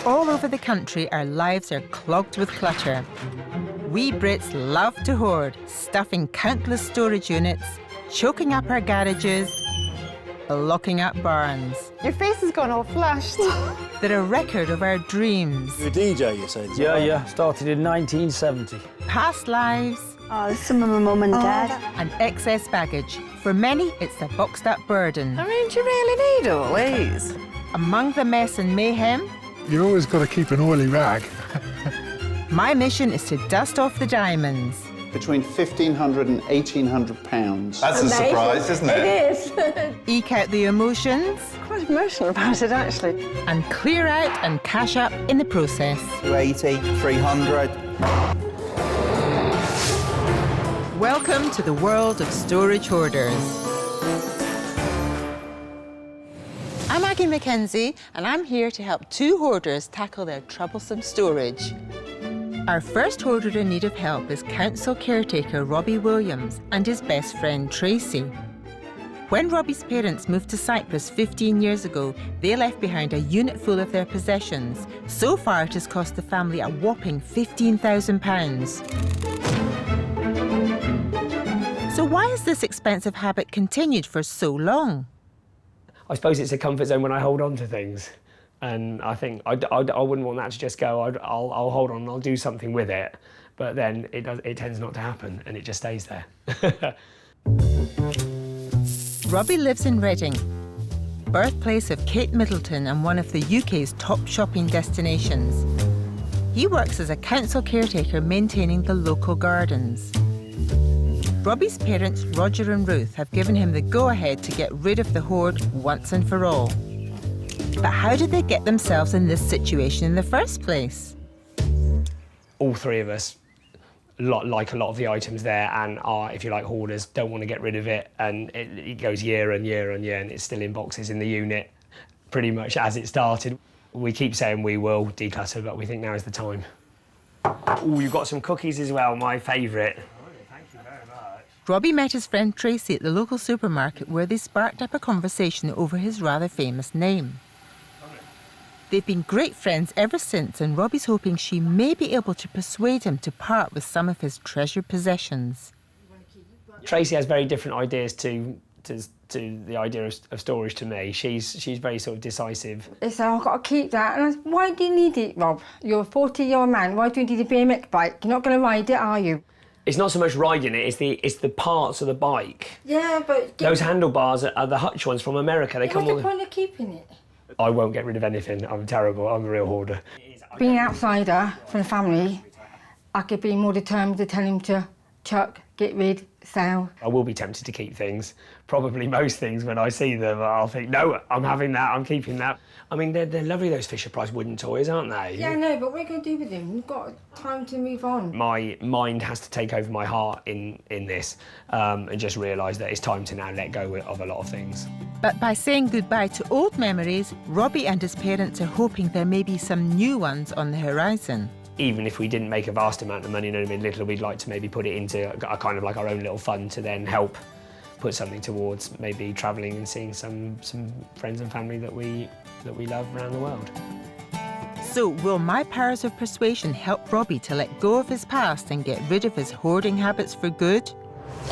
All over the country, our lives are clogged with clutter. We Brits love to hoard, stuffing countless storage units, choking up our garages, locking up barns. Your face has gone all flushed. They're a record of our dreams. You're a DJ, you said? Yeah. Started in 1970. Past lives. Oh, some of my mum and dad. And excess baggage. For many, it's a boxed up burden. I mean, do you really need all these? Among the mess and mayhem, You always got to keep an oily rag. my mission is to dust off the diamonds. Between £1,500 and £1,800. That's a surprise, isn't it? It is. Eke out the emotions. Quite emotional about it, actually. And clear out and cash up in the process. 280, 300. Welcome to the world of storage hoarders. I'm Aggie MacKenzie, and I'm here to help two hoarders tackle their troublesome storage. Our first hoarder in need of help is council caretaker Robbie Williams and his best friend Tracy. When Robbie's parents moved to Cyprus 15 years ago, they left behind a unit full of their possessions. So far, it has cost the family a whopping £15,000. So why has this expensive habit continued for so long? I suppose it's a comfort zone when I hold on to things. And I think I wouldn't want that to just go. I'll hold on and I'll do something with it. But then it tends not to happen and it just stays there. Robbie lives in Reading, birthplace of Kate Middleton and one of the UK's top shopping destinations. He works as a council caretaker maintaining the local gardens. Robbie's parents, Roger and Ruth, have given him the go-ahead to get rid of the hoard once and for all. But how did they get themselves in this situation in the first place? All three of us like a lot of the items there and are, if you like, hoarders, don't want to get rid of it, and it goes year and year and year and it's still in boxes in the unit, pretty much as it started. We keep saying we will declutter, but we think now is the time. Oh, you've got some cookies as well, my favourite. Robbie met his friend Tracy at the local supermarket where they sparked up a conversation over his rather famous name. They've been great friends ever since, and Robbie's hoping she may be able to persuade him to part with some of his treasured possessions. Tracy has very different ideas to the idea of storage to me. She's very sort of decisive. They said, I've got to keep that. And I said, why do you need it, Rob? You're a 40-year-old man. Why do you need a BMX bike? You're not going to ride it, are you? It's not so much riding it, it's the parts of the bike. Yeah, but... Those handlebars are the Hutch ones from America. They come all what's the point of keeping it? I won't get rid of anything. I'm terrible. I'm a real hoarder. Being an outsider from the family, I could be more determined to tell him to chuck, get rid, sell. I will be tempted to keep things. Probably most things when I see them, I'll think, no, I'm having that, I'm keeping that. I mean, they're lovely, those Fisher-Price wooden toys, aren't they? Yeah, I know, but what are you going to do with them? You've got time to move on. My mind has to take over my heart in this and just realise that it's time to now let go of a lot of things. But by saying goodbye to old memories, Robbie and his parents are hoping there may be some new ones on the horizon. Even if we didn't make a vast amount of money, you know what I mean, little, we'd like to maybe put it into a kind of like our own little fund to then help put something towards maybe travelling and seeing some friends and family that we love around the world. So will my powers of persuasion help Robbie to let go of his past and get rid of his hoarding habits for good?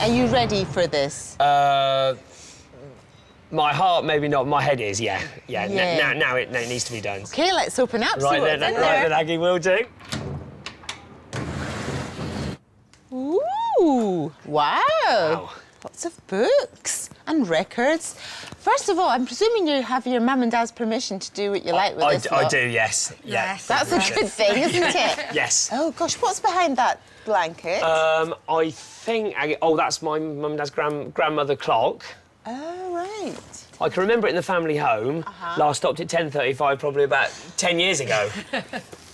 Are you ready for this? My heart, maybe not. My head is, yeah. Now it needs to be done. OK, let's open up. Right then, Aggie, will do. Ooh, wow. Lots of books and records. First of all, I'm presuming you have your mum and dad's permission to do what you like with this lot. I do, yes. Yes. That's a good thing, isn't it? Yes. Oh, gosh, what's behind that blanket? I think, that's my mum and dad's grandmother clock. Oh, right. I can remember it in the family home. Last stopped at 10:35, probably about 10 years ago.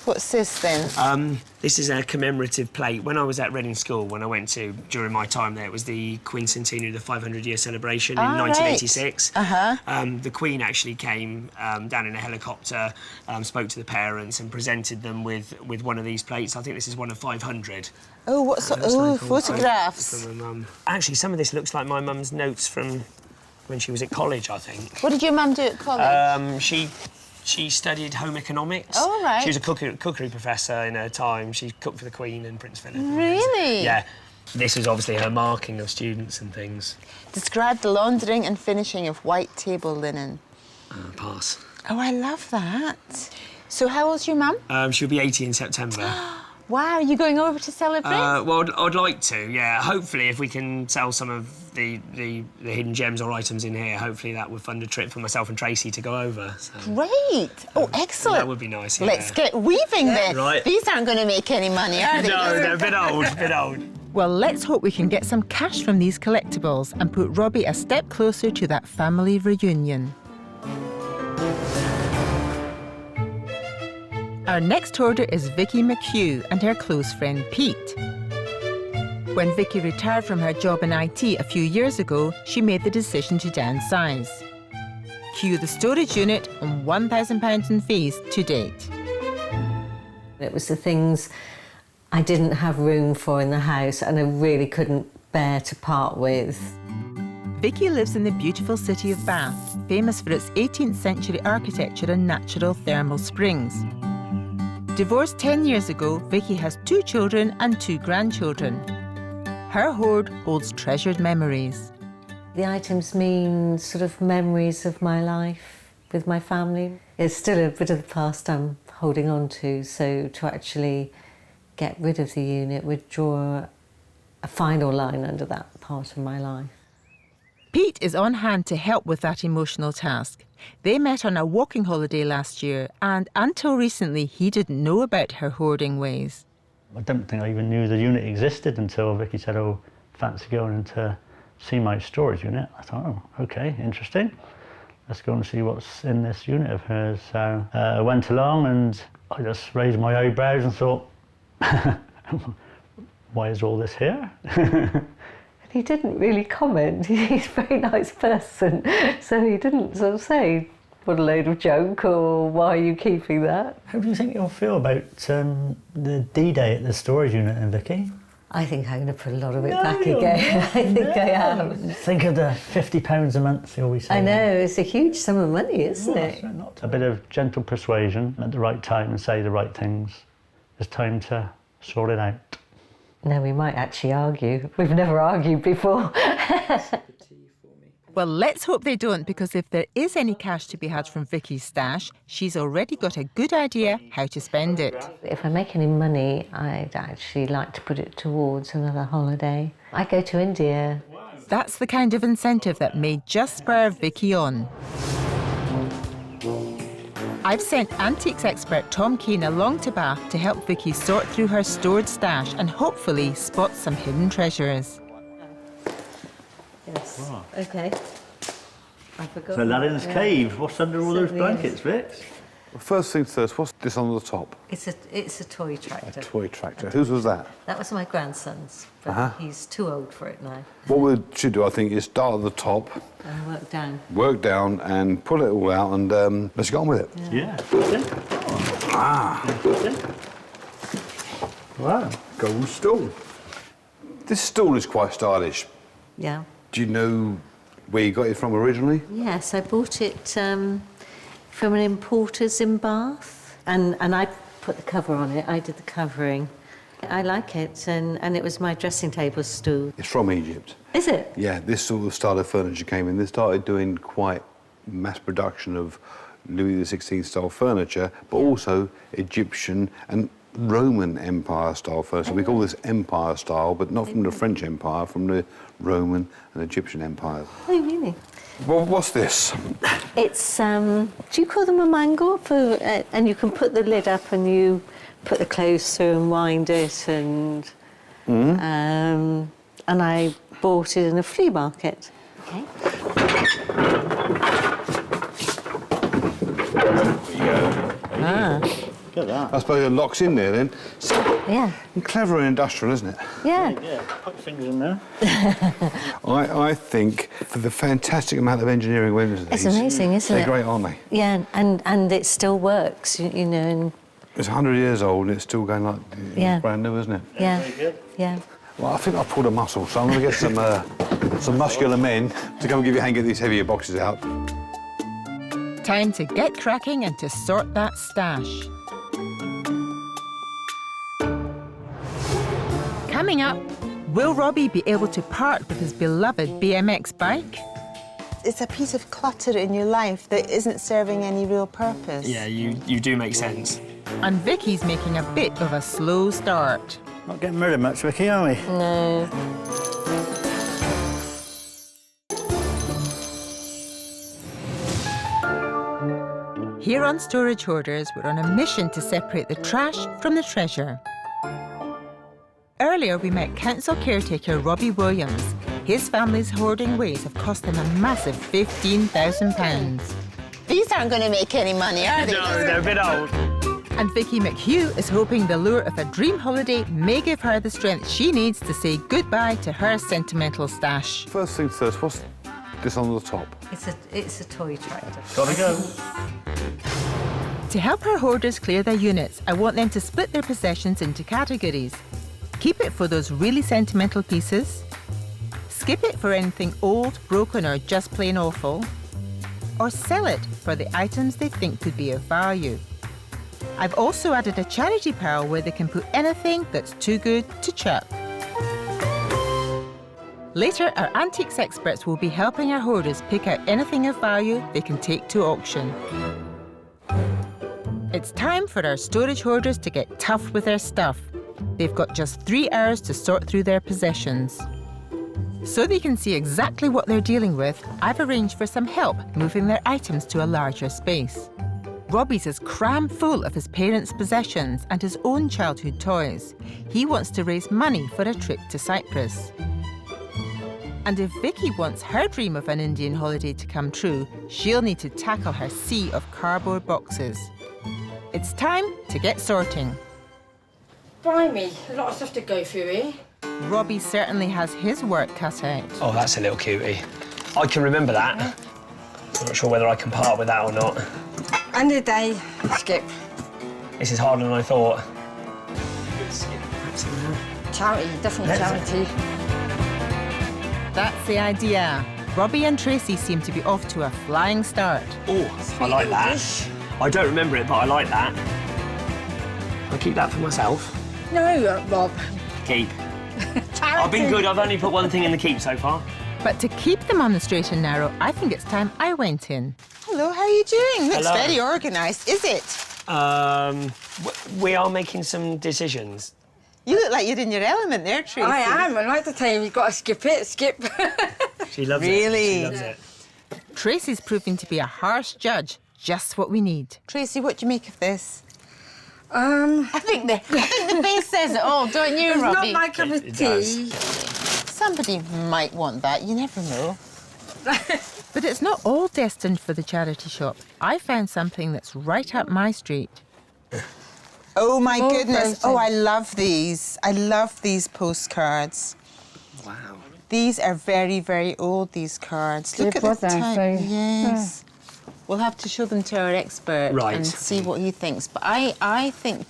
What's this then? This is a commemorative plate. When I was at Reading School, when I went to, during my time there, it was the quincentenary, the 500-year celebration in 1986. Right. The Queen actually came down in a helicopter, spoke to the parents and presented them with one of these plates. I think this is one of 500. Oh, what's photographs? From my mum. Actually, some of this looks like my mum's notes from when she was at college, I think. What did your mum do at college? She studied home economics. Oh, right. She was a cookery professor in her time. She cooked for the Queen and Prince Philip. Really? Yeah. This is obviously her marking of students and things. Describe the laundering and finishing of white table linen. Pass. Oh, I love that. So how old's your mum? She'll be 80 in September. Wow, are you going over to celebrate? Well, I'd like to, yeah. Hopefully, if we can sell some of the hidden gems or items in here, hopefully that would fund a trip for myself and Tracy to go over. So, Great. Oh, excellent. that would be nice, yeah. Let's get weaving then. Right. These aren't going to make any money, are they? No, they're a bit old, Well, let's hope we can get some cash from these collectibles and put Robbie a step closer to that family reunion. Our next hoarder is Vicky McHugh and her close friend Pete. When Vicky retired from her job in IT a few years ago, she made the decision to downsize. Cue the storage unit on £1,000 in fees to date. It was the things I didn't have room for in the house and I really couldn't bear to part with. Vicky lives in the beautiful city of Bath, famous for its 18th century architecture and natural thermal springs. Divorced 10 years ago, Vicky has 2 children and 2 grandchildren. Her hoard holds treasured memories. The items mean sort of memories of my life with my family. It's still a bit of the past I'm holding on to, so to actually get rid of the unit would draw a final line under that part of my life. Pete is on hand to help with that emotional task. They met on a walking holiday last year, and until recently, he didn't know about her hoarding ways. I don't think I even knew the unit existed until Vicky said, oh, fancy going in to see my storage unit. I thought, oh, OK, interesting. Let's go and see what's in this unit of hers. So I went along and I just raised my eyebrows and thought, why is all this here? He didn't really comment. He's a very nice person, so he didn't sort of say, what a load of junk, or why are you keeping that? How do you think you'll feel about the D-Day at the storage unit in Vicky? I think I'm going to put a lot of it back again. I think I am. Think of the £50 a month you always say. I know, it's a huge sum of money, isn't it? Not a bit of gentle persuasion at the right time and say the right things. It's time to sort it out. No, we might actually argue. We've never argued before. Well, let's hope they don't, because if there is any cash to be had from Vicky's stash, she's already got a good idea how to spend it. If I make any money, I'd actually like to put it towards another holiday. I go to India. That's the kind of incentive that may just spur Vicky on. I've sent antiques expert Tom Keane along to Bath to help Vicky sort through her stored stash and hopefully spot some hidden treasures. Yes. Wow. OK. I forgot. So Aladdin's cave. What's under all those blankets, Vic? Well, first things first, what's this on the top? It's a toy tractor. A toy tractor. Whose was that? That was my grandson's, but he's too old for it now. What we should do, I think, is start at the top, Work down. work down and pull it all out and let's get on with it. Yeah. Wow, gold stool. This stool is quite stylish. Yeah. Do you know where you got it from originally? Yes, I bought it from an importer's in Bath, and I put the cover on it. I did the covering. I like it, and it was my dressing table stool. It's from Egypt. Is it? Yeah, this sort of style of furniture came in. They started doing quite mass production of Louis XVI style furniture, but also Egyptian and Roman Empire style furniture. We call this Empire style, but not from the French Empire, from the Roman and Egyptian empires. Oh, really? Well, what's this? It's, do you call them a mangle? And you can put the lid up and you put the clothes through and wind it, and I bought it in a flea market. Okay. Look at that. I suppose it locks in there then. Yeah. Clever and industrial, isn't it? Yeah. Yeah, put fingers in there. I think for the fantastic amount of engineering went into these. It's amazing, isn't it? They're great, aren't they? Yeah, and it still works, you know. And it's 100 years old and it's still going like it's brand new, isn't it? Yeah, yeah. Well, I think I've pulled a muscle, so I'm going to get some muscular men to come and give you a hand, get these heavier boxes out. time to get cracking and to sort that stash. Coming up, will Robbie be able to part with his beloved BMX bike? It's a piece of clutter in your life that isn't serving any real purpose. Yeah, you do make sense. And Vicky's making a bit of a slow start. Not getting rid of much, Vicky, are we? No. Here on Storage Hoarders, we're on a mission to separate the trash from the treasure. Earlier, we met council caretaker Robbie Williams. His family's hoarding ways have cost them a massive £15,000. These aren't going to make any money, are they? No, they're a bit old. And Vicky McHugh is hoping the lure of a dream holiday may give her the strength she needs to say goodbye to her sentimental stash. First things first, what's this on the top? It's a toy tractor. Gotta go. To help our hoarders clear their units, I want them to split their possessions into categories. Keep it for those really sentimental pieces. Skip it for anything old, broken or just plain awful. Or sell it for the items they think could be of value. I've also added a charity pile where they can put anything that's too good to chuck. Later, our antiques experts will be helping our hoarders pick out anything of value they can take to auction. It's time for our storage hoarders to get tough with their stuff. They've got just 3 hours to sort through their possessions. So they can see exactly what they're dealing with, I've arranged for some help moving their items to a larger space. Robbie's is cram full of his parents' possessions and his own childhood toys. He wants to raise money for a trip to Cyprus. And if Vicky wants her dream of an Indian holiday to come true, she'll need to tackle her sea of cardboard boxes. It's time to get sorting. Blimey, a lot of stuff to go through here. Robbie certainly has his work cut out. Oh, that's a little cutie. I can remember that. I'm not sure whether I can part with that or not. End of the day, skip. This is harder than I thought. Charity, definitely charity. That's the idea. Robbie and Tracy seem to be off to a flying start. Oh, I like that. I don't remember it, but I like that. I'll keep that for myself. No, Rob. Keep. I've been good. I've only put one thing in the keep so far. But to keep them on the straight and narrow, I think it's time I went in. Hello, how are you doing? Looks Hello. very organised, is it? We are making some decisions. You look like you're in your element there, Tracy. I am. I like to tell you, you've got to skip it. Skip. She loves it. Really? She loves it. Tracy's proving to be a harsh judge. Just what we need. Tracy, what do you make of this? I think the face says it all, don't you, It's Robbie? not my cup of It tea. does. Somebody might want that, you never know. But it's not all destined for the charity shop. I found something that's right up my street. Oh, my Oh, goodness. Tracy. Oh, I love these. I love these postcards. Wow. These are very, very old, these cards. Look They at the was there, type. so- Yes. We'll have to show them to our expert Right. and see what he thinks. But I think,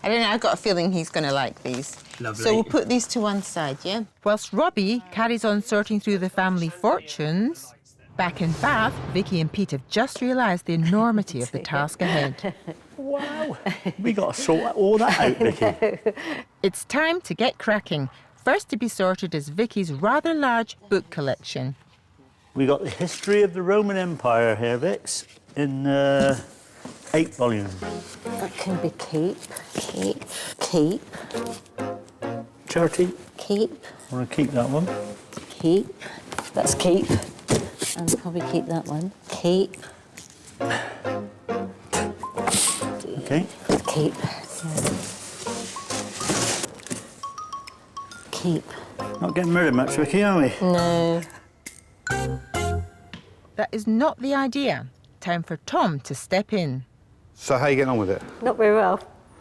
I don't know, I've got a feeling he's going to like these. Lovely. So we'll put these to one side, yeah? Whilst Robbie carries on sorting through the family fortunes, back in Bath, Vicky and Pete have just realised the enormity of the task ahead. Wow. We got to sort all that out, Vicky. It's time to get cracking. First to be sorted is Vicky's rather large book collection. We got the history of the Roman Empire here, Vix, in 8 volumes. That can be keep, Charity, keep, want to keep that one? keep. That's keep. And probably keep that one. Keep. Okay. Keep. Keep. Not getting rid of much, Vicky, are we? No. That is not the idea. Time for Tom to step in. So how are you getting on with it? Not very well.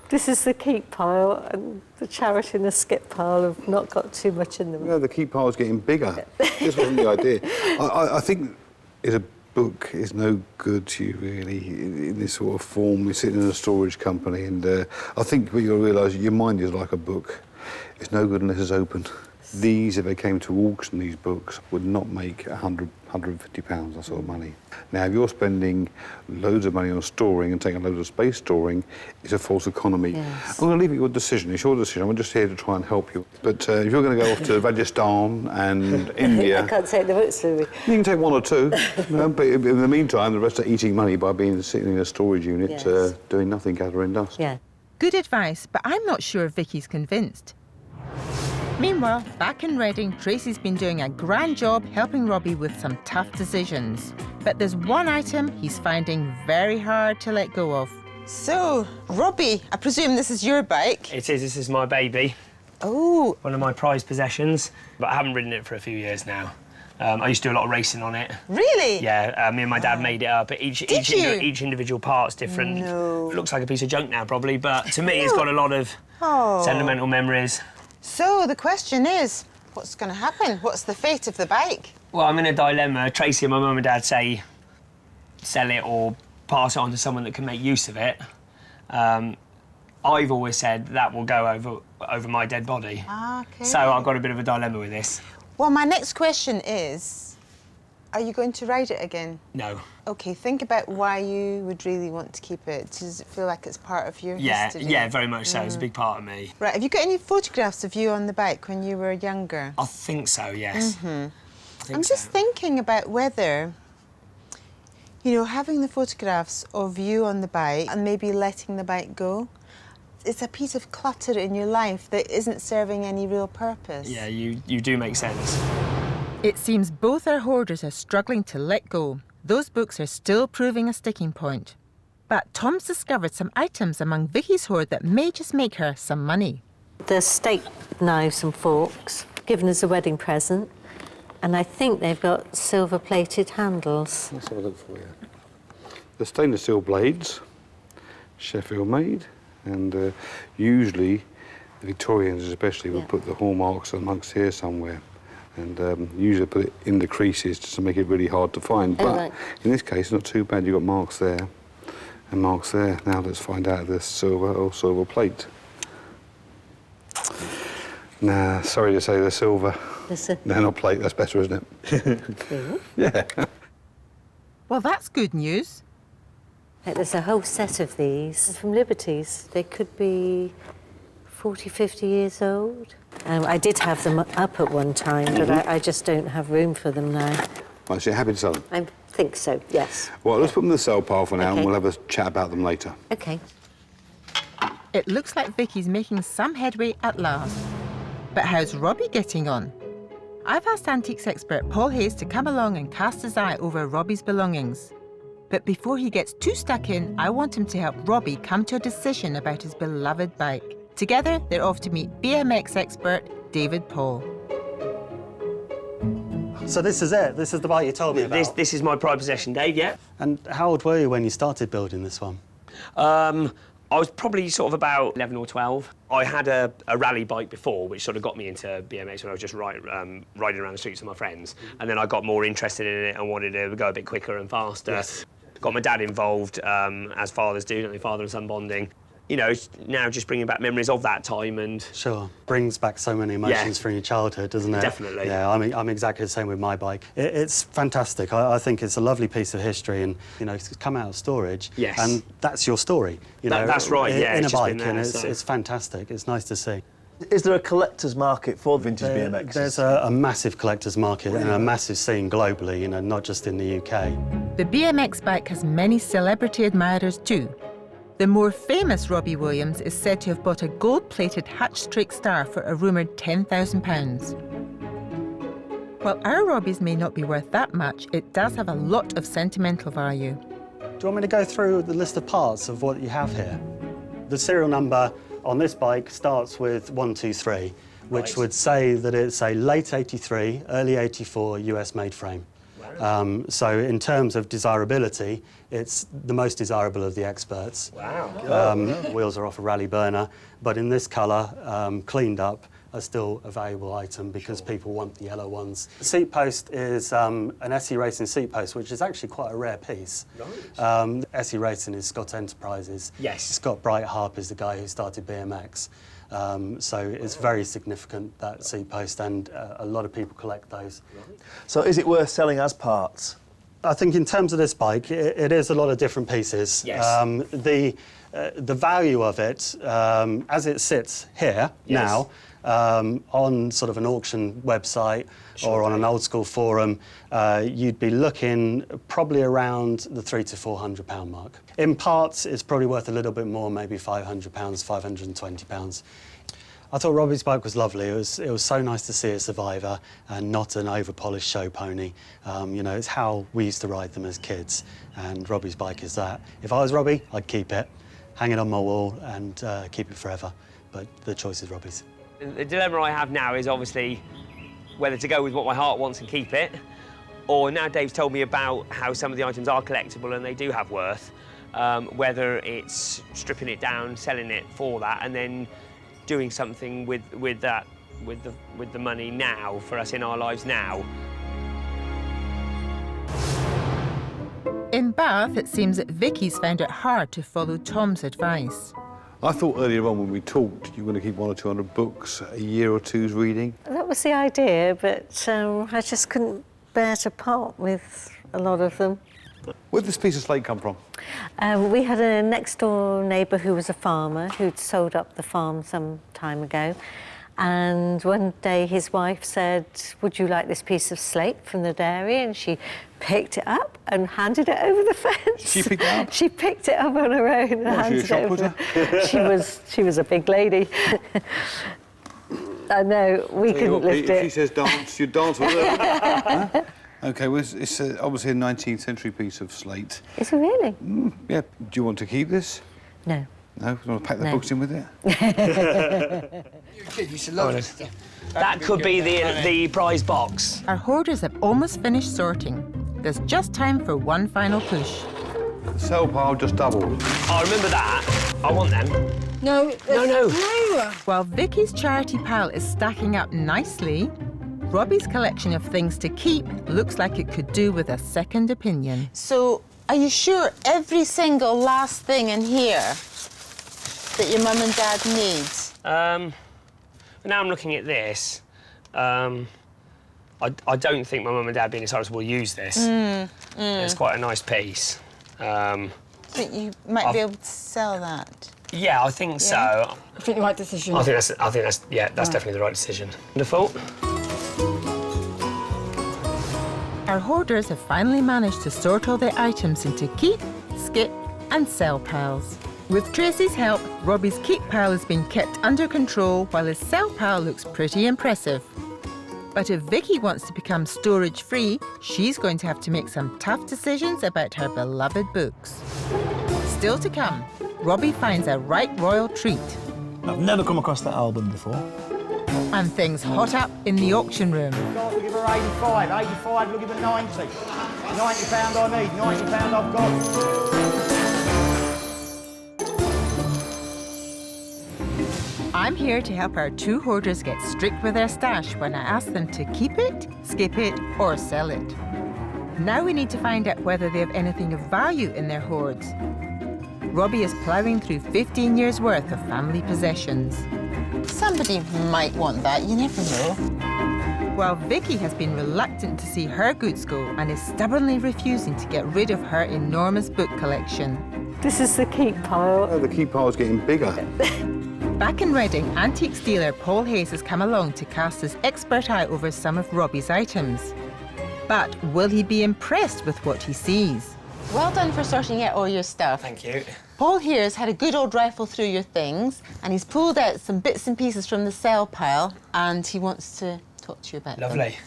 This is the keep pile, and the charity and the skip pile have not got too much in them. No, the keep pile's getting bigger. This wasn't the idea. I think a book is no good to you, really, in this sort of form. We're sitting in a storage company, and I think what you'll realise, your mind is like a book. It's no good unless it's open. These, if they came to auction, these books would not make £100, £150, that sort of money. Now, if you're spending loads of money on storing and taking loads of space storing, it's a false economy. Yes. I'm going to leave it your decision. It's your decision. I'm just here to try and help you. But if you're going to go off to Rajasthan and India... I can't take the books with me. You can take one or two, but in the meantime, the rest are eating money by sitting in a storage unit, Yes. doing nothing, gathering dust. Yeah. Good advice, but I'm not sure Vicky's convinced. Meanwhile, back in Reading, Tracy's been doing a grand job helping Robbie with some tough decisions. But there's one item he's finding very hard to let go of. So, Robbie, I presume this is your bike? It is. This is my baby. Oh. One of my prized possessions, but I haven't ridden it for a few years now. I used to do a lot of racing on it. Really? Yeah, me and my dad made it up. Each individual part's different. No. It looks like a piece of junk now, probably, but to me, it's got a lot of sentimental memories. So, the question is, what's going to happen? What's the fate of the bike? Well, I'm in a dilemma. Tracy and my mum and dad say sell it or pass it on to someone that can make use of it. I've always said that will go over my dead body. Okay. So I've got a bit of a dilemma with this. Well, my next question is, are you going to ride it again? No. OK, think about why you would really want to keep it. Does it feel like it's part of your history? Yeah, very much so. It's a big part of me. Right, have you got any photographs of you on the bike when you were younger? I think so, yes. I'm just thinking about whether, you know, having the photographs of you on the bike and maybe letting the bike go, it's a piece of clutter in your life that isn't serving any real purpose. Yeah, you do make sense. It seems both our hoarders are struggling to let go. Those books are still proving a sticking point. But Tom's discovered some items among Vicky's hoard that may just make her some money. The steak knives and forks, given as a wedding present, and I think they've got silver-plated handles. Let's have a look for you. The stainless steel blades, Sheffield made, and usually the Victorians especially would put the hallmarks amongst here somewhere, and usually put it in the creases just to make it really hard to find. But in this case, not too bad. You've got marks there and marks there. Now let's find out if there's silver or silver plate. Nah, sorry to say they're silver. No, not plate. That's better, isn't it? Yeah. Well, that's good news. There's a whole set of these from Liberties. They could be 40, 50 years old. I did have them up at one time, but I just don't have room for them now. Right, so you're happy to sell them? I think so, yes. Well, let's put them in the sell pile for now, and we'll have a chat about them later. OK. It looks like Vicky's making some headway at last. But how's Robbie getting on? I've asked antiques expert Paul Hayes to come along and cast his eye over Robbie's belongings. But before he gets too stuck in, I want him to help Robbie come to a decision about his beloved bike. Together, they're off to meet BMX expert David Paul. So this is it? This is the bike you told me about? This is my pride possession, Dave, yeah. And how old were you when you started building this one? I was probably sort of about 11 or 12. I had a rally bike before, which sort of got me into BMX when I was just riding around the streets with my friends. And then I got more interested in it and wanted to go a bit quicker and faster. Yes. Got my dad involved, as fathers do, don't they? Father and son bonding. You know, now just bringing back memories of that time and... Sure. Brings back so many emotions from your childhood, doesn't it? Definitely. Yeah, I'm exactly the same with my bike. It's fantastic. I think it's a lovely piece of history and, you know, it's come out of storage. Yes. And that's your story, you know. That's right, yeah. In a it's just bike, been there, and so. it's fantastic. It's nice to see. Is there a collector's market for vintage BMXs? There's a massive collector's market and a massive scene globally, you know, not just in the UK. The BMX bike has many celebrity admirers too. The more famous Robbie Williams is said to have bought a gold-plated Hatch-Strake star for a rumoured £10,000. While our Robbies may not be worth that much, it does have a lot of sentimental value. Do you want me to go through the list of parts of what you have here? The serial number on this bike starts with 123, which would say that it's a late 83, early 84 US-made frame. So in terms of desirability, it's the most desirable of the experts. Wow. Wheels are off a rally burner, but in this colour, cleaned up, are still a valuable item because people want the yellow ones. The seat post is an SE Racing seat post, which is actually quite a rare piece. Right. SE Racing is Scott Enterprises. Yes. Scott Bright Harp is the guy who started BMX. So it's very significant, that seat post, and a lot of people collect those. So is it worth selling as parts? I think in terms of this bike, it is a lot of different pieces. Yes. The value of it, as it sits here now, on sort of an auction website or on an old school forum, you'd be looking probably around the £300 to £400 mark. In parts, it's probably worth a little bit more, maybe £500, £520. I thought Robbie's bike was lovely. It was so nice to see a survivor and not an over-polished show pony. You know, it's how we used to ride them as kids, and Robbie's bike is that. If I was Robbie, I'd keep it, hang it on my wall and keep it forever, but the choice is Robbie's. The dilemma I have now is obviously whether to go with what my heart wants and keep it, or now Dave's told me about how some of the items are collectible and they do have worth, whether it's stripping it down, selling it for that, and then doing something with the money now for us in our lives now. In Bath, it seems that Vicky's found it hard to follow Tom's advice. I thought earlier on when we talked, you were going to keep 100 or 200 books a year or two's reading. That was the idea, but I just couldn't bear to part with a lot of them. Where did this piece of slate come from? We had a next-door neighbour who was a farmer who'd sold up the farm some time ago, and one day his wife said, "Would you like this piece of slate from the dairy?" And she picked it up and handed it over the fence. She picked it up? She picked it up on her own and handed it over. She was a big lady. I know, we couldn't lift it. If she says dance, you dance with her. Huh? OK, well, it's obviously a 19th century piece of slate. Is it really? Yeah. Do you want to keep this? No. No? You want to pack the books in with it? You kid, you should love it. That could be the prize box. Our hoarders have almost finished sorting. There's just time for one final push. The sell pile just doubled. I remember that. I want them. No. No. While Vicky's charity pile is stacking up nicely, Robbie's collection of things to keep looks like it could do with a second opinion. So, are you sure every single last thing in here that your mum and dad needs? Now I'm looking at this. I don't think my mum and dad, being as will use this. It's quite a nice piece. I think you might be able to sell that. Yeah, I think so. I think the right decision. I think that's definitely the right decision. Wonderful. Our hoarders have finally managed to sort all their items into keep, skip and sell piles. With Tracy's help, Robbie's keep pile has been kept under control while his sell pile looks pretty impressive. But if Vicky wants to become storage-free, she's going to have to make some tough decisions about her beloved books. Still to come, Robbie finds a right royal treat. I've never come across that album before. And things hot up in the auction room. We'll give her 85, 85, we'll give her 90. £90 I need, £90 I've got. I'm here to help our two hoarders get strict with their stash when I ask them to keep it, skip it, or sell it. Now we need to find out whether they have anything of value in their hoards. Robbie is ploughing through 15 years' worth of family possessions. Somebody might want that, you never know. While Vicky has been reluctant to see her goods go and is stubbornly refusing to get rid of her enormous book collection. This is the keep pile. Oh, the keep pile's getting bigger. Back in Reading, antiques dealer Paul Hayes has come along to cast his expert eye over some of Robbie's items. But will he be impressed with what he sees? Well done for sorting out all your stuff. Thank you. Paul here has had a good old rifle through your things, and he's pulled out some bits and pieces from the sell pile, and he wants to talk to you about them. Lovely.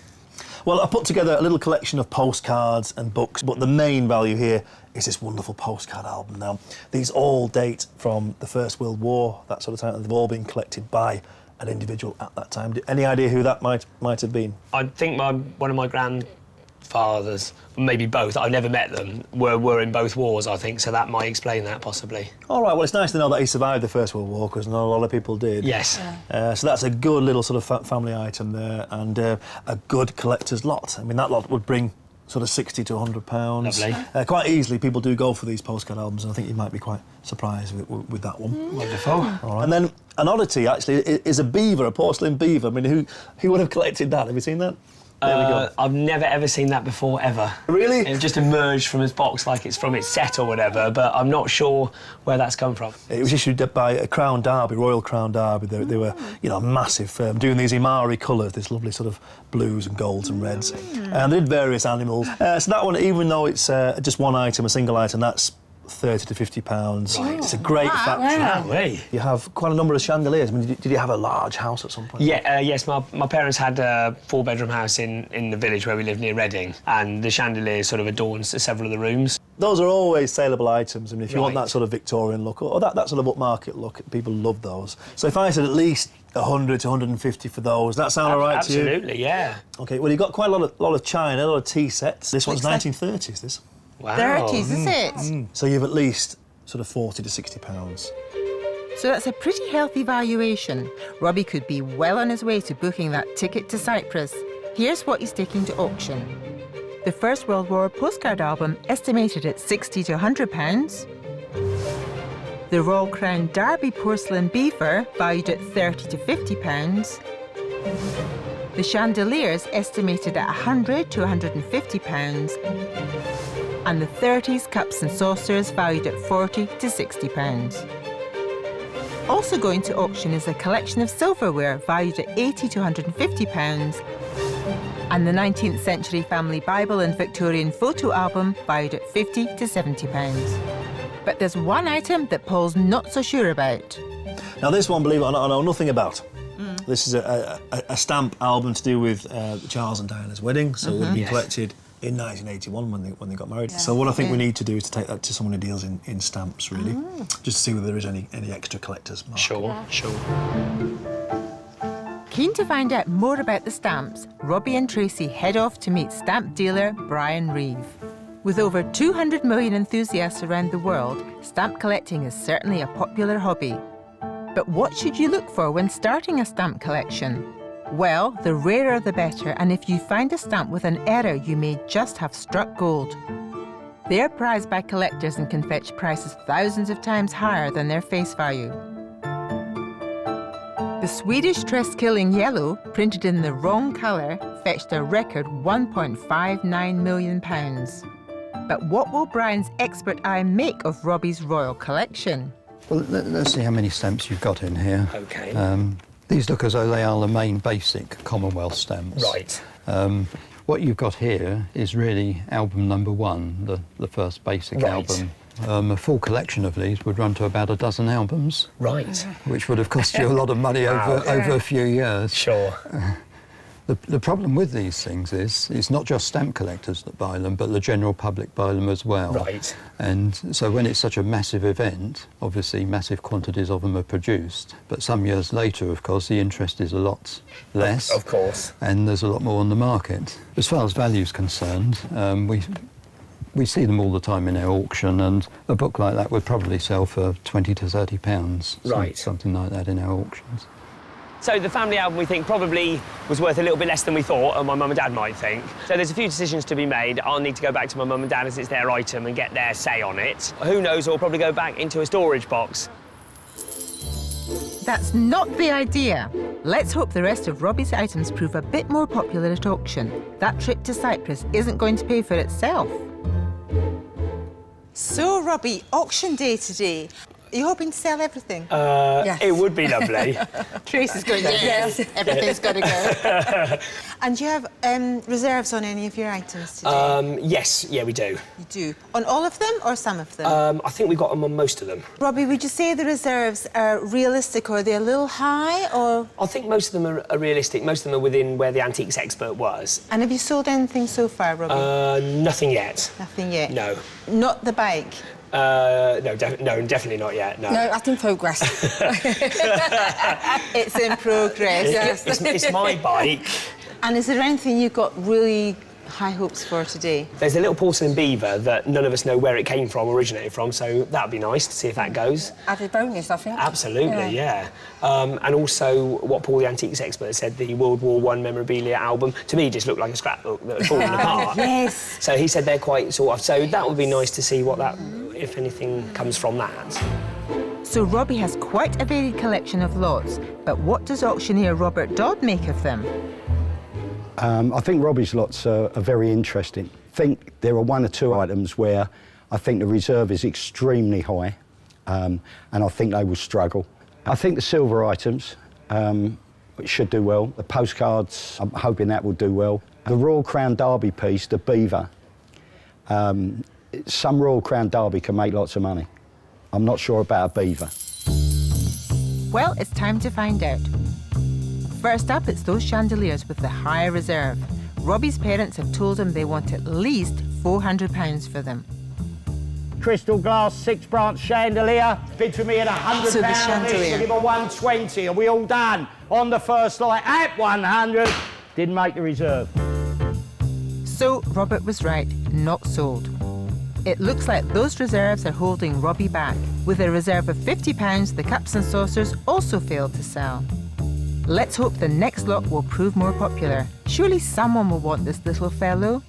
Well, I put together a little collection of postcards and books, but the main value here is this wonderful postcard album. Now, these all date from the First World War, that sort of time, and they've all been collected by an individual at that time. Any idea who that might have been? I think one of my grandfathers, maybe both, I've never met them, were in both wars, I think, so that might explain that, possibly. All right, well, it's nice to know that he survived the First World War, because not a lot of people did. Yes. So that's a good little sort of family item there, and a good collector's lot. I mean, that lot would bring sort of £60 to £100. Lovely. Quite easily, people do go for these postcard albums, and I think you might be quite surprised with that one. Wonderful. All right. And then an oddity, actually, is a beaver, a porcelain beaver. I mean, who would have collected that? Have you seen that? There we go. I've never ever seen that before, ever. Really? It just emerged from its box like it's from its set or whatever, but I'm not sure where that's come from. It was issued by a Crown Derby, Royal Crown Derby. They were, you know, a massive firm, doing these Imari colours, this lovely sort of blues and golds and reds. And they did various animals. So that one, even though it's just one item, a single item, that's £30 to £50. Right. It's a great factory. Wow. You have quite a number of chandeliers. I mean, did you have a large house at some point? Yeah, yes, my parents had a 4-bedroom house in the village where we lived near Reading, and the chandelier sort of adorns several of the rooms. Those are always saleable items. I mean, if you want that sort of Victorian look, or that sort of upmarket look, people love those. So if I said at least 100 to 150 for those, that sound all right to you? Absolutely, yeah. OK, well, you've got quite a lot of china, a lot of tea sets. This one's 1930s, this. Wow. 30s, is it? So you've at least sort of £40 to £60. So that's a pretty healthy valuation. Robbie could be well on his way to booking that ticket to Cyprus. Here's what he's taking to auction. The First World War postcard album, estimated at £60 to £100. The Royal Crown Derby porcelain beaver, valued at £30 to £50. The chandeliers, estimated at £100 to £150. And the 30s cups and saucers, valued at £40 to £60. Also going to auction is a collection of silverware, valued at £80 to £150. And the 19th century family Bible and Victorian photo album, valued at £50 to £70. But there's one item that Paul's not so sure about. Now, this one, believe it or not, I know nothing about. This is a stamp album to do with Charles and Diana's wedding, so it would have been collected in 1981 when they got married. Yeah. So what I think we need to do is to take that to someone who deals in stamps, really, just to see whether there is any extra collector's market. Sure. Keen to find out more about the stamps, Robbie and Tracy head off to meet stamp dealer Brian Reeve. With over 200 million enthusiasts around the world, stamp collecting is certainly a popular hobby. But what should you look for when starting a stamp collection? Well, the rarer the better, and if you find a stamp with an error, you may just have struck gold. They're prized by collectors and can fetch prices thousands of times higher than their face value. The Swedish Träskilling yellow, printed in the wrong colour, fetched a record £1.59 million. But what will Brian's expert eye make of Robbie's royal collection? Well, let's see how many stamps you've got in here. OK. These look as though they are the main basic Commonwealth stamps. Right. What you've got here is really album number 1, the first basic album. A full collection of these would run to about a dozen albums. Right. Which would have cost you a lot of money over a few years. Sure. The problem with these things is it's not just stamp collectors that buy them, but the general public buy them as well. Right. And so when it's such a massive event, obviously massive quantities of them are produced. But some years later, of course, the interest is a lot less. Of course. And there's a lot more on the market. As far as value is concerned, we see them all the time in our auction, and a book like that would probably sell for £20 to £30. Right. Something like that in our auctions. So the family album, we think, probably was worth a little bit less than we thought, or my mum and dad might think. So there's a few decisions to be made. I'll need to go back to my mum and dad as it's their item and get their say on it. Who knows, we'll probably go back into a storage box. That's not the idea. Let's hope the rest of Robbie's items prove a bit more popular at auction. That trip to Cyprus isn't going to pay for itself. So, Robbie, auction day today. Are you hoping to sell everything? Yes. It would be lovely. Tracy's going to yes, everything's got to go. And do you have reserves on any of your items today? Yes, yeah, we do. You do? On all of them or some of them? I think we've got them on most of them. Robbie, would you say the reserves are realistic, or are they a little high, or...? I think most of them are realistic. Most of them are within where the antiques expert was. And have you sold anything so far, Robbie? Nothing yet. Nothing yet? No. Not the bike? No, definitely not yet, no. No, that's in progress. It's in progress. It's my bike. And is there anything you've got really high hopes for today? There's a little porcelain beaver that none of us know where it came from, originated from, so that'd be nice to see if that goes. Added bonus, I think. Absolutely, yeah. And also what Paul the antiques expert said, the World War I memorabilia album, to me just looked like a scrapbook that had fallen apart. Yes. So he said they're quite sort of, so that would be nice to see what that, if anything, comes from that. So Robbie has quite a varied collection of lots, but what does auctioneer Robert Dodd make of them? I think Robbie's lots are very interesting. I think there are one or two items where I think the reserve is extremely high, and I think they will struggle. I think the silver items should do well. The postcards, I'm hoping that will do well. The Royal Crown Derby piece, the beaver, some Royal Crown Derby can make lots of money. I'm not sure about a beaver. Well, it's time to find out. First up, it's those chandeliers with the higher reserve. Robbie's parents have told him they want at least £400 for them. Crystal glass 6-branch chandelier. Bid for me at £100 So the on this. chandelier. We'll give her 120. Are we all done? On the first light at 100. Didn't make the reserve. So Robert was right, not sold. It looks like those reserves are holding Robbie back. With a reserve of £50, the cups and saucers also failed to sell. Let's hope the next lot will prove more popular. Surely someone will want this little fellow.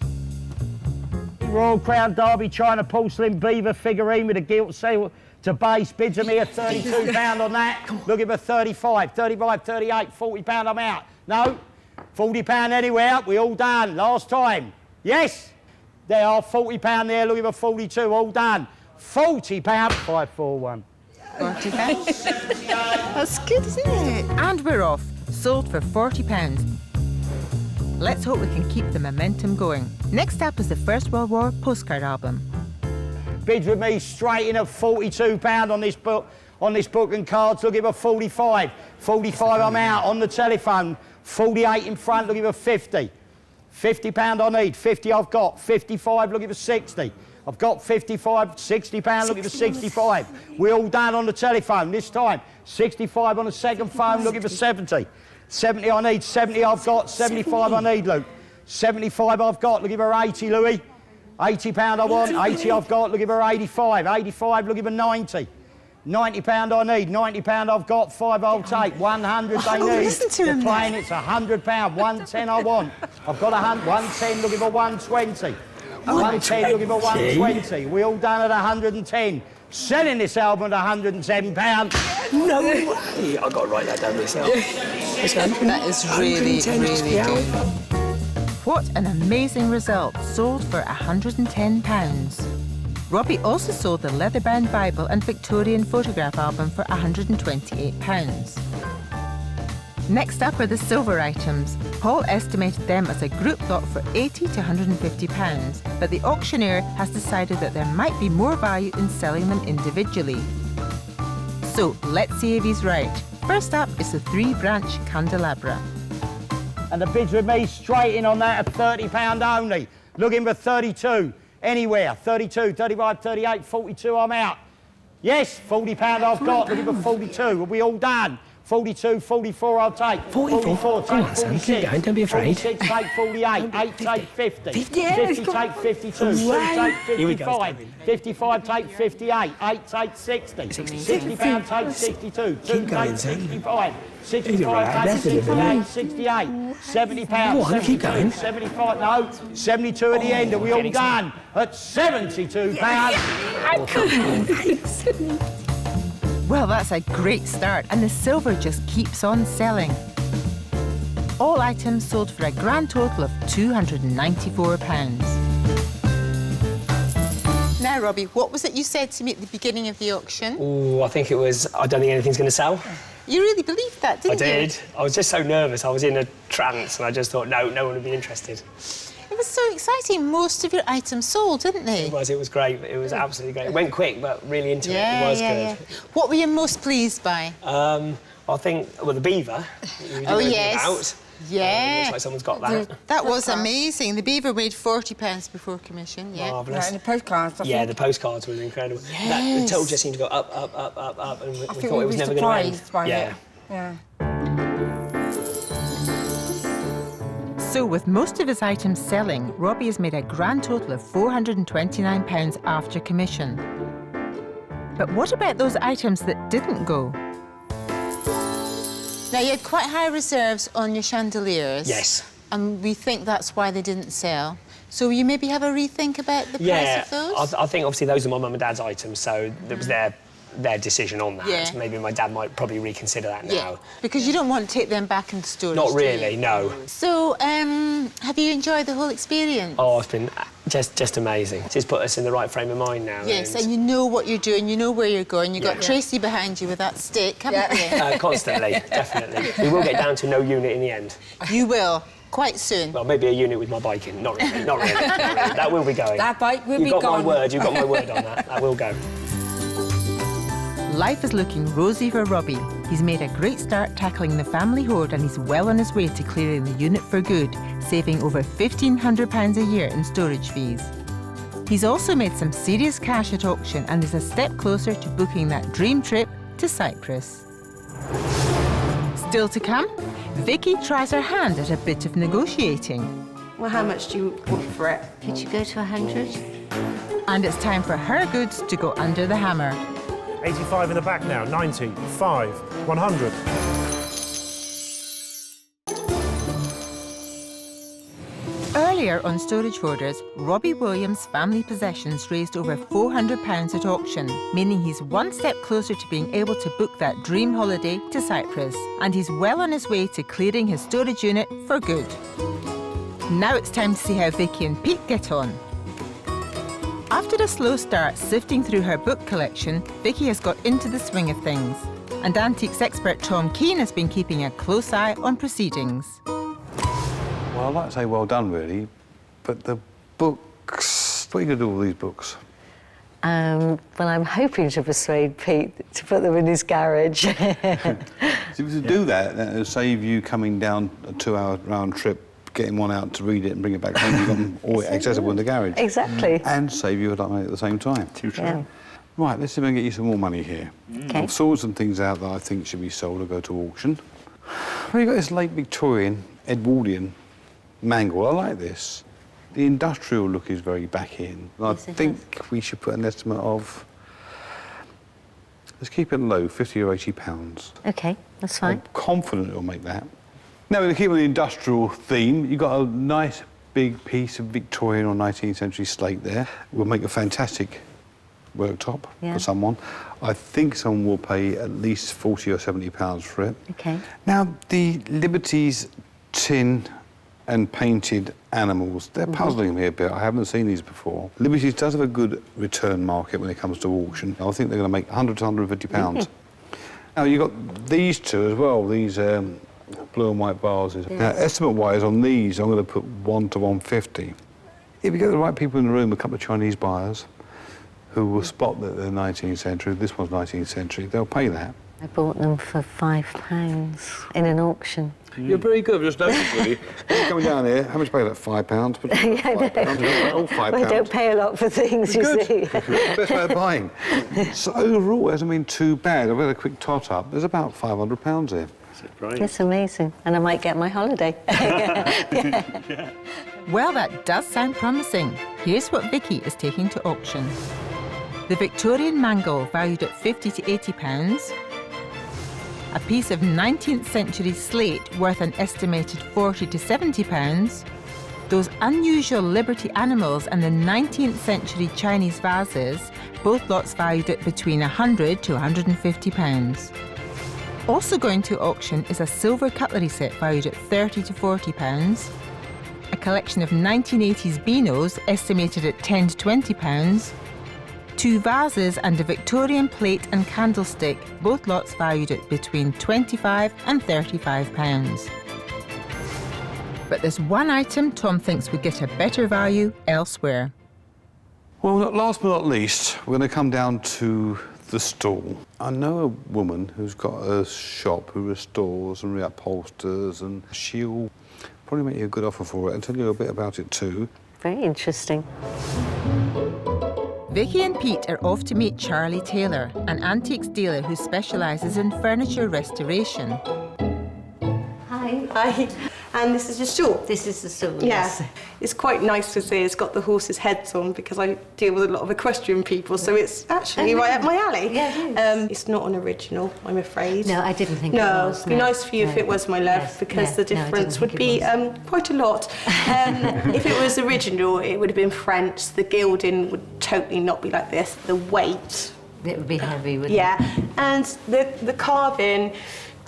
Royal Crown Derby China porcelain beaver figurine with a gilt seal to base. Bids of me at £32 on that. Look at the 35, 35, 38, £40 I'm out. No, £40 anywhere. We all done. Last time. Yes, there are £40 there. Look at the 42. All done. £40, 541. £40. That's good, isn't it? And we're off. Sold for £40. Let's hope we can keep the momentum going. Next up is the First World War postcard album. Bids with me straight in at £42 on this book and cards. Look at the 45. 45 I'm out on the telephone. 48 in front. Look at the 50. £50 I need. 50 I've got. 55. Look at the 60. I've got 55, £60, look at the 65. We're all done on the telephone this time. 65 on the second phone, look at the 70. 70 I need, 70 I've got, 75 I need, Luke. 75 I've got, look at the 80, Louis. £80 I want, 80 I've got, look at the 85. 85, look at the 90. £90 I need, £90 I've got, 5 I'll take, 100 they need. Listen to him. They're playing, it's £100, 110 I want. I've got 110, look at the 120. 110, look at the 120. We all done at 110. Selling this album at £110. No way! I've got to write that down myself. That is really, really good. What an amazing result. Sold for £110. Robbie also sold the leather-bound Bible and Victorian photograph album for £128. Next up are the silver items. Paul estimated them as a group lot for £80 to £150, but the auctioneer has decided that there might be more value in selling them individually. So let's see if he's right. First up is the 3-branch candelabra. And the bids with me straight in on that at £30 only. Looking for 32, anywhere. 32, 35, 38, 42, I'm out. Yes, £40 I've got. Look at the 42. Are we all done? 42, 44 I'll take. 44 take 46. Keep going, don't be afraid. 46 take 48. 8 take 50. 50 take 52. 2 take 55. 55 take 58. 8 take 60. £60 take 62. 2 take 65. 65 take 68. 68. £70. Keep going. 75. No. 72 at the end. Are we all done? At £72. Well, that's a great start, and the silver just keeps on selling. All items sold for a grand total of £294. Now, Robbie, what was it you said to me at the beginning of the auction? Oh, I think it was, I don't think anything's going to sell. You really believed that, didn't you? I did. I was just so nervous. I was in a trance, and I just thought, no one would be interested. It was so exciting. Most of your items sold, didn't they? It was great. It was absolutely great. It went quick, but really intimate. It was good. Yeah. What were you most pleased by? I think, well, the beaver. Oh, yes. Out. Yeah. Looks like someone's got that. That was amazing. The beaver made £40 before commission, yeah. Marvellous. And the postcards, I think. The postcards were incredible. Yes. The total just seemed to go up, and we I thought think it was never going to end. surprised by it. Yeah. So with most of his items selling, Robbie has made a grand total of £429 after commission. But what about those items that didn't go? Now, you had quite high reserves on your chandeliers. Yes. And we think that's why they didn't sell. So you maybe have a rethink about the price of those? I think obviously those are my mum and dad's items, so it was their decision on that. Yeah. Maybe my dad might probably reconsider that now. Yeah, because you don't want to take them back into storage. Not really, no. So, have you enjoyed the whole experience? Oh, it's been just amazing. It's put us in the right frame of mind now. Yes, and you know what you're doing, you know where you're going. You've got Yeah. Tracy behind you with that stick, haven't you? Constantly, definitely. We will get down to no unit in the end. You will, quite soon. Well, maybe a unit with my bike in. Not really, not really. That will be going. That bike will be You've got gone. my word, you've got my word on that. That will go. Life is looking rosy for Robbie. He's made a great start tackling the family hoard and he's well on his way to clearing the unit for good, saving over £1,500 a year in storage fees. He's also made some serious cash at auction and is a step closer to booking that dream trip to Cyprus. Still to come, Vicky tries her hand at a bit of negotiating. Well, how much do you want for it? Could you go to 100? And it's time for her goods to go under the hammer. 85 in the back now, 90, 5, 100. Earlier on Storage Hoarders, Robbie Williams' family possessions raised over £400 at auction, meaning he's one step closer to being able to book that dream holiday to Cyprus. And he's well on his way to clearing his storage unit for good. Now it's time to see how Vicky and Pete get on. After a slow start sifting through her book collection, Vicky has got into the swing of things. And antiques expert Tom Keane has been keeping a close eye on proceedings. Well, I'd like to say well done, really, but the books... What are you going to do with all these books? Well, I'm hoping to persuade Pete to put them in his garage. So if you do that, that'll save you coming down a 2-hour round trip, getting one out to read it and bring it back home. You've got them all accessible in the garage. Exactly. And save you a lot of money at the same time. Too true. Yeah. Right, let's see if I can get you some more money here. Okay. I've sorted some things out that I think should be sold or go to auction. Well, you've got this late Victorian, Edwardian mangle. I like this. The industrial look is very back in. I think we should put an estimate of... Let's keep it low, 50 or 80 pounds. OK, that's fine. I'm confident it'll make that. Now, we're going to keep on the industrial theme. You've got a nice big piece of Victorian or 19th century slate there. We'll make a fantastic worktop for someone. I think someone will pay at least 40 or 70 pounds for it. OK. Now, the Liberty's tin and painted animals, they're puzzling me a bit. I haven't seen these before. Liberty's does have a good return market when it comes to auction. I think they're going to make 100 to 150 pounds. Now, you've got these two as well, these blue and white vases. Now, estimate-wise on these, I'm going to put 1 to 150. If you get the right people in the room, a couple of Chinese buyers, who will spot that they're 19th century, this one's 19th century, they'll pay that. I bought them for £5 in an auction. You're very good, just noticed, really. You're coming down here, how much pay that? £5? But all £5. Well, I don't pay a lot for things, you see. Best way of buying. So overall, it hasn't been too bad. I've had a quick tot up. There's about £500 here. It's amazing. And I might get my holiday. Well, that does sound promising. Here's what Vicky is taking to auction. The Victorian mangle, valued at 50 to 80 pounds. A piece of 19th century slate worth an estimated 40 to 70 pounds. Those unusual Liberty animals and the 19th century Chinese vases, both lots valued at between 100 to 150 pounds. Also going to auction is a silver cutlery set valued at 30 to 40 pounds. A collection of 1980s beanos estimated at 10 to 20 pounds. 2 vases and a Victorian plate and candlestick, both lots valued at between 25 and 35 pounds. But there's one item Tom thinks would get a better value elsewhere. Well, last but not least, we're going to come down to the stall. I know a woman who's got a shop who restores and reupholsters, and she'll probably make you a good offer for it and tell you a bit about it too. Very interesting. Vicky and Pete are off to meet Charlie Taylor, an antiques dealer who specialises in furniture restoration. Hi. Hi. And this is your stool. This is the stool, Yeah. yes. It's quite nice to see it's got the horses' heads on because I deal with a lot of equestrian people, so it's actually right up my alley. Yeah, it is. It's not an original, I'm afraid. No, I didn't think it no, was. It'd be nice for you if it was, my love, Yes, because yeah, the no, I didn't difference think would it be was. quite a lot. If it was original, it would have been French. The gilding would totally not be like this. The weight. It would be heavy, wouldn't Yeah, it? and the carving,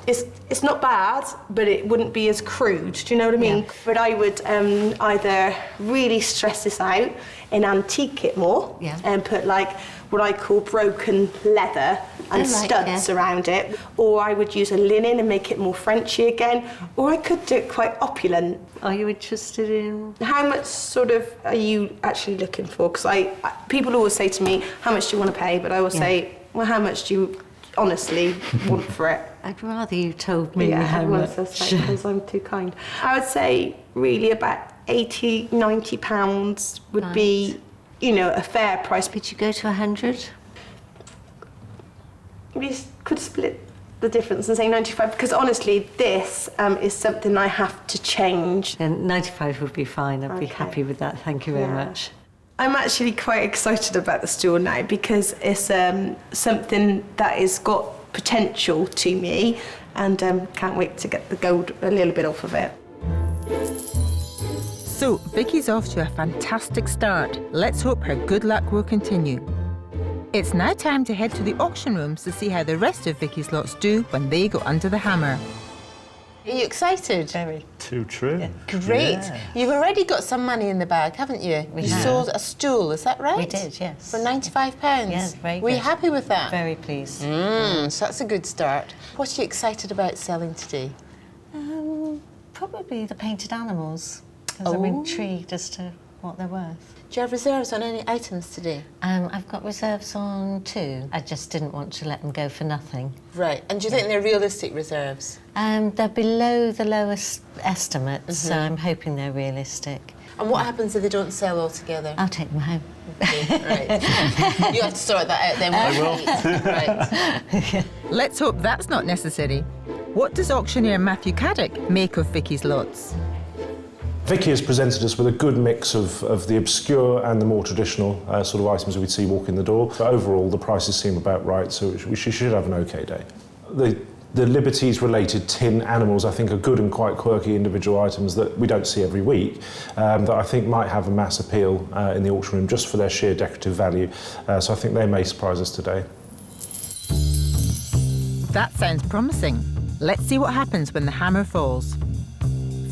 it's not bad, but it wouldn't be as crude, do you know what I mean? Yeah. But I would either really stress this out and antique it more, Yeah. and put like what I call broken leather and studs around it, or I would use a linen and make it more Frenchy again, or I could do it quite opulent. Are you interested in... How much sort of are you actually looking for? Because people always say to me, how much do you want to pay? But I always say, well, how much do you honestly want for it? I'd rather you told me how much. Because I'm too kind. I would say really about 80, 90 pounds would be, you know, a fair price. Could you go to 100? We could split the difference and say 95, because honestly, this is something I have to change. Then 95 would be fine. I'd be happy with that. Thank you very much. I'm actually quite excited about the store now because it's something that has got potential to me, and can't wait to get the gold a little bit off of it. So, Vicky's off to a fantastic start. Let's hope her good luck will continue. It's now time to head to the auction rooms to see how the rest of Vicky's lots do when they go under the hammer. Are you excited? Very. Too true. Yeah. Great. Yeah. You've already got some money in the bag, haven't you? You have. sold a stool, is that right? We did, yes. For £95? Yes, very Were you good. happy with that? Very pleased. So that's a good start. What are you excited about selling today? Probably the painted animals, because I'm intrigued as to what they're worth. Do you have reserves on any items today? I've got reserves on 2. I just didn't want to let them go for nothing. Right. And do you think they're realistic reserves? They're below the lowest estimates, so I'm hoping they're realistic. And what happens if they don't sell altogether? I'll take them home. Right. You have to sort that out then. I will. Right. Let's hope that's not necessary. What does auctioneer Matthew Caddick make of Vicky's lots? Vicky has presented us with a good mix of the obscure and the more traditional sort of items we'd see walking the door. So overall, the prices seem about right, so she should have an okay day. The Liberties-related tin animals, I think, are good and quite quirky individual items that we don't see every week, that I think might have a mass appeal in the auction room just for their sheer decorative value. So I think they may surprise us today. That sounds promising. Let's see what happens when the hammer falls.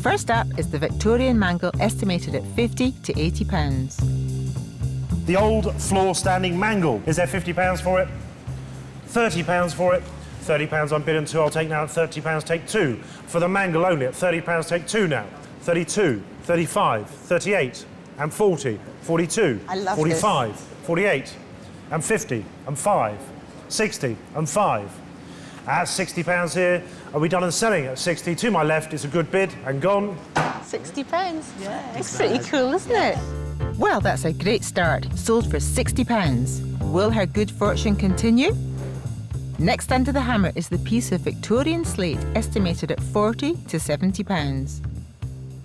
First up is the Victorian mangle, estimated at £50 to £80. The old floor-standing mangle. Is there £50 for it? £30 for it? £30 I'm bidding 2, I'll take now at £30, take 2. For the mangle only at £30, take 2 now. 32, 35, 38, and 40, 42, I love 45, 48, and 50, and 5, 60, and 5. At £60 here, are we done and selling at 60? To my left, it's a good bid, and gone. £60? Yeah. It's pretty cool, isn't it? Well, that's a great start. Sold for £60. Will her good fortune continue? Next under the hammer is the piece of Victorian slate, estimated at £40 to £70.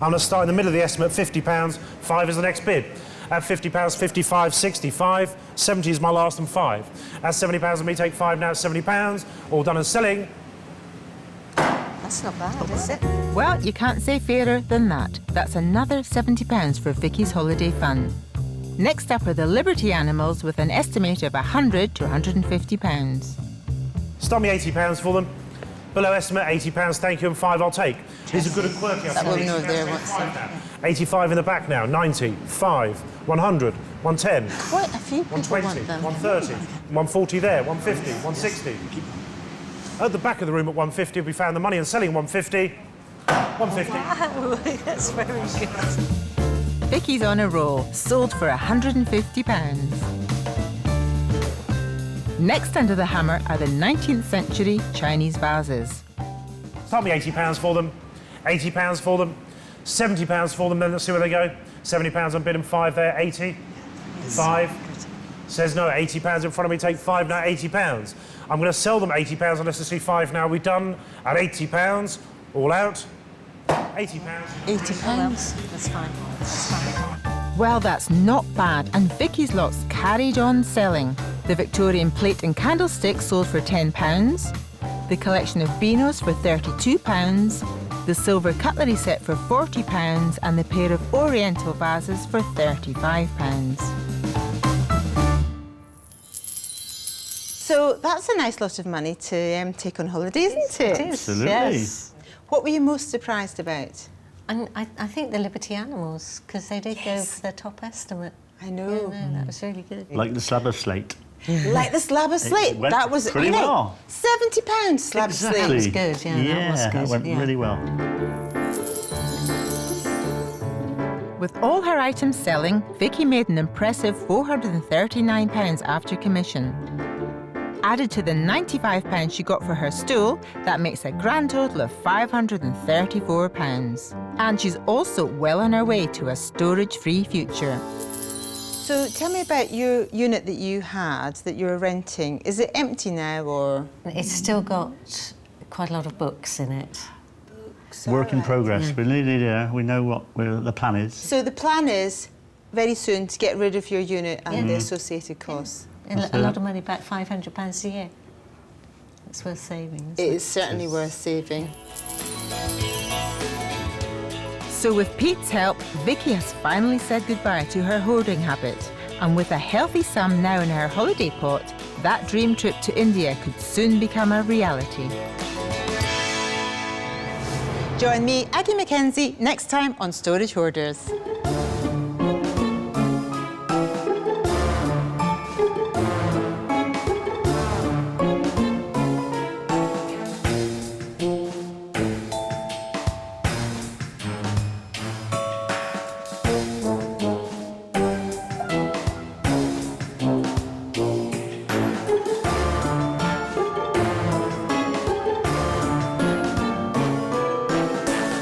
I'm going to start in the middle of the estimate, £50. 5 is the next bid. At £50, 55, 65, 70 is my last and 5. At £70, let me take 5 now at £70. All done and selling. That's not bad, is it? Well, you can't say fairer than that. That's another £70 for Vicky's holiday fun. Next up are the Liberty animals with an estimate of £100 to £150. Start me £80 for them. Below estimate, £80, thank you, and 5 I'll take. These are good and quirky. That woman over there wants some. 85 in the back now, 90, 5, 100, 110. Quite a few people 120, want them. 130, 140 there, 150, 160. At the back of the room at 150, we found the money and selling 150. 150. Wow, that's very good. Vicky's on a roll, sold for £150. Next under the hammer are the 19th century Chinese vases. Start me £80 for them, £80 for them, £70 for them, then let's see where they go. £70 I'm bidding 5 there, 80, 5. Says no, £80 in front of me, take 5 now, £80. I'm going to sell them £80 unless I see 5 now. We're done at £80, all out. £80. £80. That's fine. That's fine. Well, that's not bad, and Vicky's lots carried on selling. The Victorian plate and candlestick sold for £10, the collection of beanos for £32, the silver cutlery set for £40, and the pair of oriental vases for £35. So that's a nice lot of money to take on holiday, isn't it? It is, Absolutely. yes. What were you most surprised about? And I think the Liberty animals, because they did go for their top estimate. I know. Yeah, no, that was really good. Like the slab of slate. Like the slab of slate. went That was pretty well. £70 slab of slate. That was good, yeah, that was good. That went yeah. really well. With all her items selling, Vicky made an impressive £439 after commission. Added to the £95 she got for her stool, that makes a grand total of £534. And she's also well on her way to a storage-free future. So tell me about your unit that you had, that you were renting. Is it empty now, or...? It's still got quite a lot of books in it. Work in progress. We're nearly there. We know what the plan is. So the plan is, very soon, to get rid of your unit and the associated costs. A lot of money back, £500 a year. It's worth saving. It is certainly worth saving. So with Pete's help, Vicky has finally said goodbye to her hoarding habit. And with a healthy sum now in her holiday pot, that dream trip to India could soon become a reality. Join me, Aggie MacKenzie, next time on Storage Hoarders.